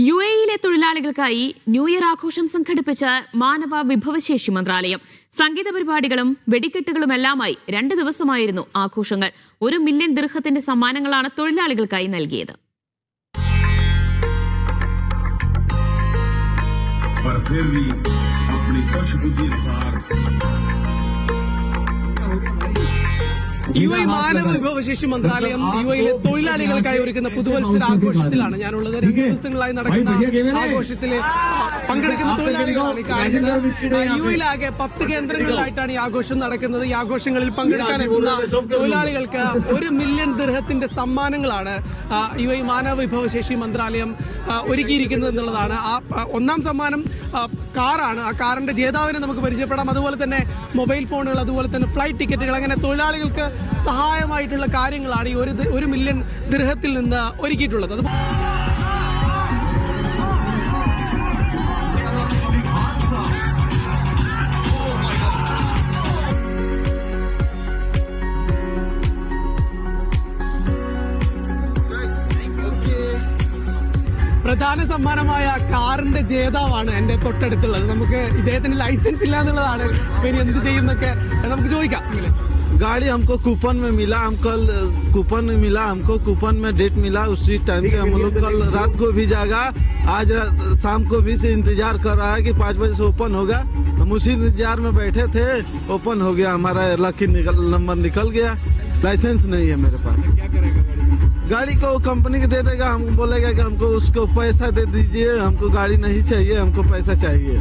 യുഎഇയിലെ തൊഴിലാളികൾക്കായി new year ആഘോഷം സംഘടിപ്പിച്ച മാനവ വിഭവശേഷി മന്ത്രാലയം. സംഗീത പരിപാടികളും വെടിക്കെട്ടുകളുമെല്ലാമായി 2 ദിവസമായിരുന്നു ആഘോഷങ്ങൾ. 1 മില്യൺ ദിർഹത്തിന്റെ സമ്മാനങ്ങളാണ് തൊഴിലാളികൾക്കായി നൽകിയത്. യുഎഇ മാനവ വിഭവശേഷി മന്ത്രാലയം യുഎഇയിലെ തൊഴിലാളികൾക്കായി ഒരുക്കുന്ന പുതുവത്സര ആഘോഷത്തിലാണ് ഞാനുള്ളത്. 2 ദിവസങ്ങളായി നടക്കുന്ന ആഘോഷത്തിൽ പങ്കെടുക്കുന്ന തൊഴിലാളികളാണ് കാണുന്നത്. യുഎഇയിലാകെ 10 കേന്ദ്രങ്ങളിലായിട്ടാണ് ഈ ആഘോഷം നടക്കുന്നത്. ഈ ആഘോഷങ്ങളിൽ പങ്കെടുക്കാനെത്തുന്ന തൊഴിലാളികൾക്ക് 1 മില്യൺ ദിർഹത്തിന്റെ സമ്മാനങ്ങളാണ് യുഎഇ മാനവ വിഭവശേഷി മന്ത്രാലയം ഒരുക്കിയിരിക്കുന്നത് എന്നുള്ളതാണ്. ഒന്നാം സമ്മാനം കാറാണ്. ആ കാറിന്റെ ജേതാവിനെ നമുക്ക് പരിചയപ്പെടാം. അതുപോലെ തന്നെ മൊബൈൽ ഫോണുകൾ, അതുപോലെ തന്നെ ഫ്ലൈറ്റ് ടിക്കറ്റുകൾ, അങ്ങനെ തൊഴിലാളികൾക്ക് സഹായമായിട്ടുള്ള കാര്യങ്ങളാണ് ഈ 1 മില്യൺ ദിർഹത്തിൽ നിന്ന് ഒരുക്കിയിട്ടുള്ളത്. പ്രധാന സമ്മാനമായ കാറിന്റെ ജേതാവാണ് എന്റെ തൊട്ടടുത്തുള്ളത്. നമുക്ക് ഇദ്ദേഹത്തിന് ലൈസൻസ് ഇല്ല എന്നുള്ളതാണ്. ഇവര് എന്ത് ചെയ്യുന്നൊക്കെ നമുക്ക് ചോദിക്കാം. गाड़ी हमको कूपन में मिला, हमको कूपन में डेट मिला. उसी टाइम से हम लोग कल रात को भी जागा, आज शाम को भी से इंतजार कर रहा है कि 5 बजे से ओपन होगा. हम उसी इंतजार में बैठे थे, ओपन हो गया, हमारा लकी नंबर निकल गया. लाइसेंस नहीं है मेरे पास. क्या करेगा गाड़ी को कंपनी को दे देगा, हम बोलेगा कि हमको उसको पैसा दे दीजिए, हमको गाड़ी नहीं चाहिए, हमको पैसा चाहिए.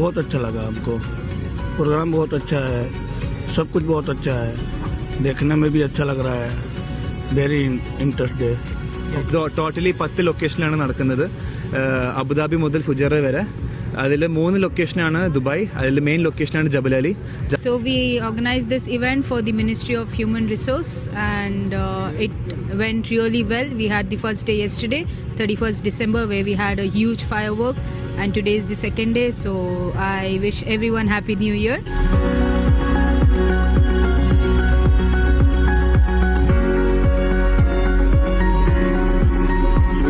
बहुत अच्छा लगा हमको. प्रोग्राम बहुत अच्छा है, सब कुछ बहुत अच्छा है, देखने में भी अच्छा लग रहा है. Very interested. ടോട്ടലി 10 ലൊക്കേഷനിലാണ് നടക്കുന്നത്. അബുദാബി മുതൽ ഫുജറ വരെ. അതിൽ 3 ലൊക്കേഷനാണ് ദുബായ്, അതിൽ മെയിൻ ലൊക്കേഷനാണ് Jebel Ali. So we organized this event for the Ministry of Human Resource and it went really well. We had the first day yesterday, 31st December, where we had a huge firework, and today is the second day. So I wish everyone happy new year.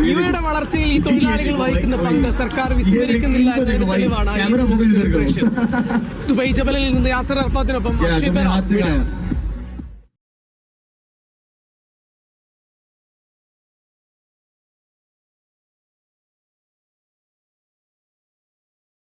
യുഎഇയുടെ വളർച്ചയിൽ ഈ തൊഴിലാളികൾ വഹിക്കുന്ന പങ്ക് സർക്കാർ വിസ്മരിക്കുന്നില്ല എന്നതിന് തെളിവാണ്. Dubai ജബലിൽ നിന്ന് യാസർ അർഫാത്തിനൊപ്പം